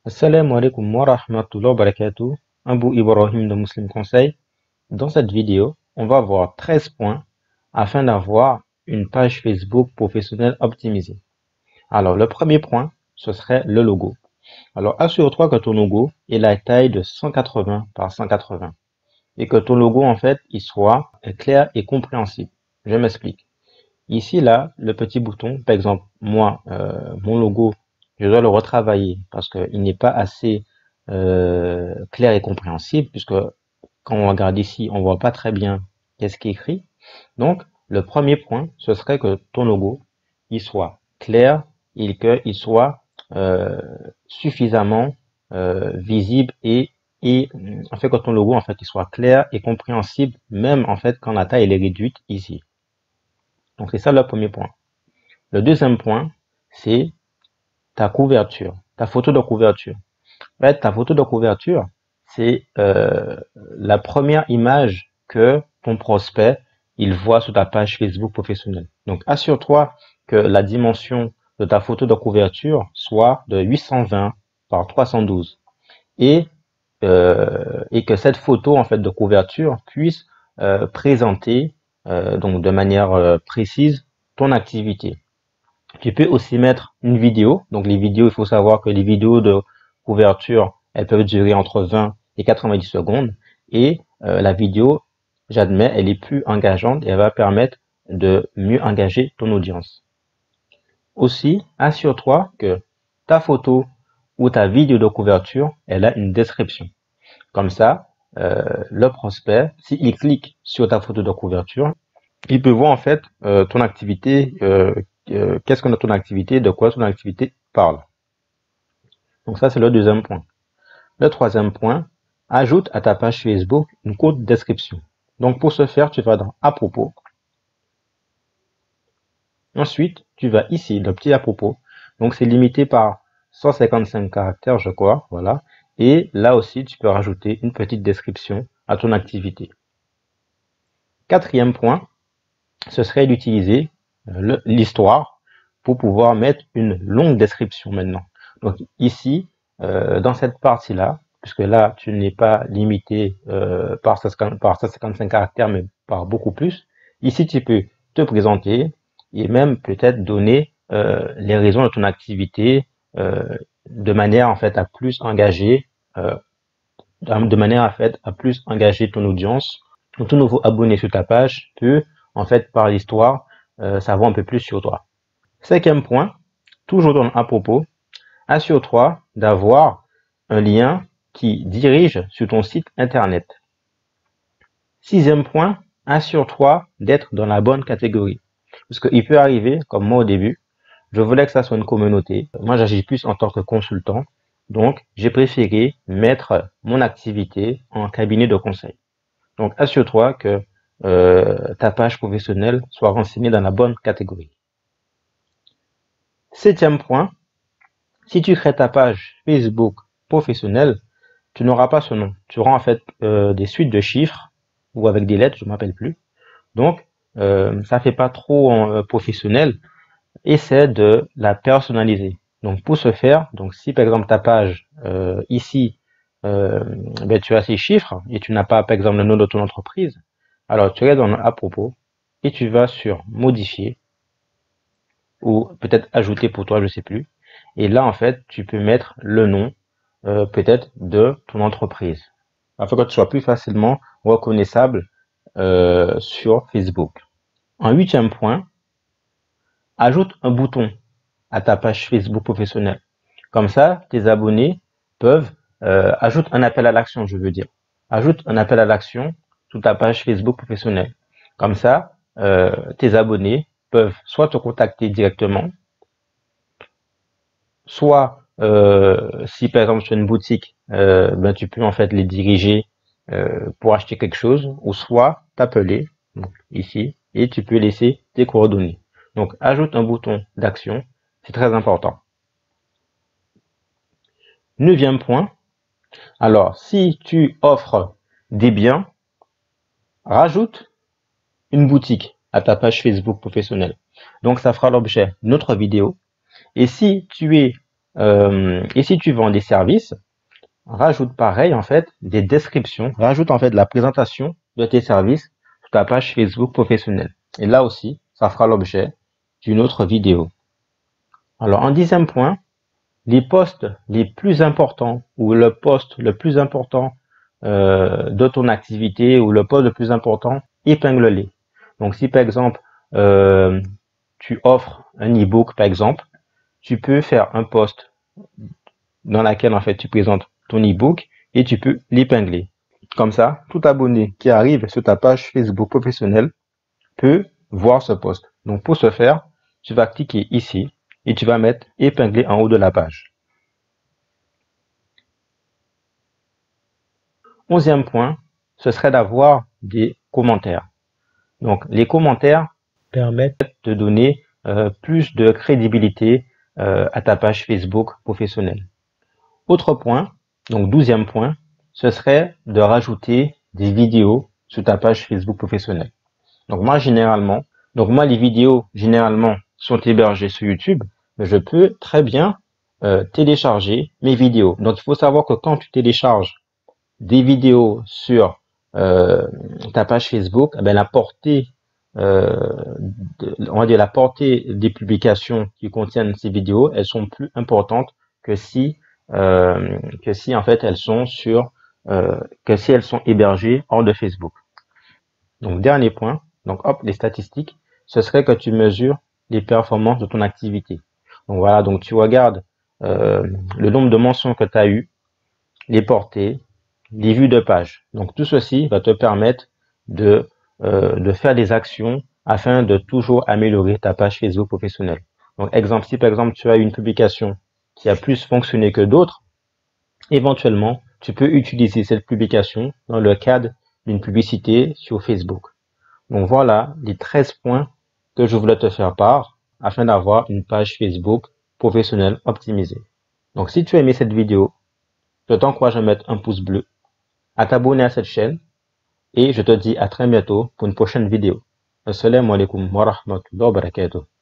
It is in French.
Assalamu alaikum wa rahmatullahi wa barakatuh. Abou Ibrahim de Muslim Conseil. Dans cette vidéo, on va voir 13 points afin d'avoir une page Facebook professionnelle optimisée. Alors, le premier point, ce serait le logo. Alors, assure-toi que ton logo ait la taille de 180 par 180 et que ton logo, en fait, il soit clair et compréhensible. Je m'explique. Ici, là, le petit bouton, par exemple, moi, mon logo, je dois le retravailler parce qu'il n'est pas assez clair et compréhensible, puisque quand on regarde ici, on voit pas très bien qu'est-ce qui est écrit. Donc, le premier point, ce serait que ton logo, il soit clair et qu'il soit suffisamment visible et en fait que ton logo, en fait, il soit clair et compréhensible, même en fait quand la taille elle est réduite ici. Donc, c'est ça le premier point. Le deuxième point, c'est ta couverture, ta photo de couverture. En fait, ta photo de couverture, c'est la première image que ton prospect il voit sur ta page Facebook professionnelle. Donc, assure-toi que la dimension de ta photo de couverture soit de 820 par 312 et que cette photo en fait de couverture puisse présenter donc de manière précise ton activité. Tu peux aussi mettre une vidéo. Donc les vidéos, il faut savoir que les vidéos de couverture, elles peuvent durer entre 20 et 90 secondes. Et la vidéo, j'admets, elle est plus engageante et elle va permettre de mieux engager ton audience. Aussi, assure-toi que ta photo ou ta vidéo de couverture, elle a une description. Comme ça, le prospect, s'il clique sur ta photo de couverture, il peut voir en fait ton activité, qu'est-ce que ton activité, de quoi ton activité parle. Donc ça, c'est le deuxième point. Le troisième point, ajoute à ta page Facebook une courte description. Donc pour ce faire, tu vas dans à propos. Ensuite, tu vas ici, le petit à propos. Donc c'est limité par 155 caractères, je crois, voilà. Et là aussi, tu peux rajouter une petite description à ton activité. Quatrième point, ce serait d'utiliser l'histoire pour pouvoir mettre une longue description maintenant. Donc ici, dans cette partie-là, puisque là, tu n'es pas limité par 155 caractères, mais par beaucoup plus, ici, tu peux te présenter et même peut-être donner les raisons de ton activité de manière en fait à plus engager ton audience. Donc, tout nouveau abonné sur ta page peut en fait par l'histoire savoir un peu plus sur toi. Cinquième point, toujours dans à propos, assure-toi d'avoir un lien qui dirige sur ton site internet. Sixième point, assure-toi d'être dans la bonne catégorie. Parce qu'il peut arriver, comme moi au début, je voulais que ça soit une communauté. Moi, j'agis plus en tant que consultant. Donc, j'ai préféré mettre mon activité en cabinet de conseil. Donc, assure-toi que ta page professionnelle soit renseignée dans la bonne catégorie. Septième point, si tu crées ta page Facebook professionnelle, tu n'auras pas ce nom. Tu auras en fait des suites de chiffres ou avec des lettres, je ne m'appelle plus. Donc, ça fait pas trop professionnel. Essaie de la personnaliser. Donc, pour ce faire, donc si par exemple ta page ici, ben, tu as ces chiffres et tu n'as pas par exemple le nom de ton entreprise, alors tu restes dans à propos et tu vas sur modifier ou peut-être ajouter pour toi, je sais plus. Et là, en fait, tu peux mettre le nom peut-être de ton entreprise afin que tu sois plus facilement reconnaissable sur Facebook. En huitième point, ajoute un bouton à ta page Facebook professionnelle. Comme ça, tes abonnés peuvent ajoute un appel à l'action, je veux dire. Ajoute un appel à l'action sur ta page Facebook professionnelle. Comme ça, tes abonnés peuvent soit te contacter directement, soit si par exemple tu as une boutique, ben tu peux en fait les diriger pour acheter quelque chose, ou soit t'appeler ici et tu peux laisser tes coordonnées. Donc ajoute un bouton d'action, c'est très important. Neuvième point, Alors, si tu offres des biens, rajoute une boutique à ta page Facebook professionnelle. Donc, ça fera l'objet d'une autre vidéo. Et si tu vends des services, rajoute pareil, en fait, des descriptions, rajoute en fait la présentation de tes services sur ta page Facebook professionnelle. Et là aussi, ça fera l'objet d'une autre vidéo. Alors, en 10e point, les posts les plus importants ou le post le plus important de ton activité ou le post le plus important, épingle-les. Donc, si par exemple, tu offres un e-book, par exemple, tu peux faire un post dans lequel en fait tu présentes ton e-book et tu peux l'épingler. Comme ça, tout abonné qui arrive sur ta page Facebook professionnelle peut voir ce post. Donc pour ce faire, tu vas cliquer ici et tu vas mettre épinglé en haut de la page. 11e point, ce serait d'avoir des commentaires. Donc les commentaires permettent de donner plus de crédibilité à ta page Facebook professionnelle. Autre point, donc 12e point, ce serait de rajouter des vidéos sur ta page Facebook professionnelle. Donc moi les vidéos généralement sont hébergées sur YouTube, mais je peux très bien télécharger mes vidéos. Donc il faut savoir que quand tu télécharges des vidéos sur ta page Facebook, eh bien, la portée la portée des publications qui contiennent ces vidéos, elles sont plus importantes que si en fait elles sont que si elles sont hébergées hors de Facebook. Donc dernier point, donc hop, les statistiques, ce serait que tu mesures les performances de ton activité. Donc voilà, donc tu regardes le nombre de mentions que tu as eu, les portées, les vues de page. Donc tout ceci va te permettre de faire des actions afin de toujours améliorer ta page Facebook professionnelle. Donc exemple, si par exemple tu as une publication qui a plus fonctionné que d'autres, éventuellement tu peux utiliser cette publication dans le cadre d'une publicité sur Facebook. Donc voilà les 13 points que je voulais te faire part afin d'avoir une page Facebook professionnelle optimisée. Donc si tu as aimé cette vidéo, je t'encourage à mettre un pouce bleu, à t'abonner à cette chaîne et je te dis à très bientôt pour une prochaine vidéo. Assalamu alaikum wa rahmatullahi wa barakatuh.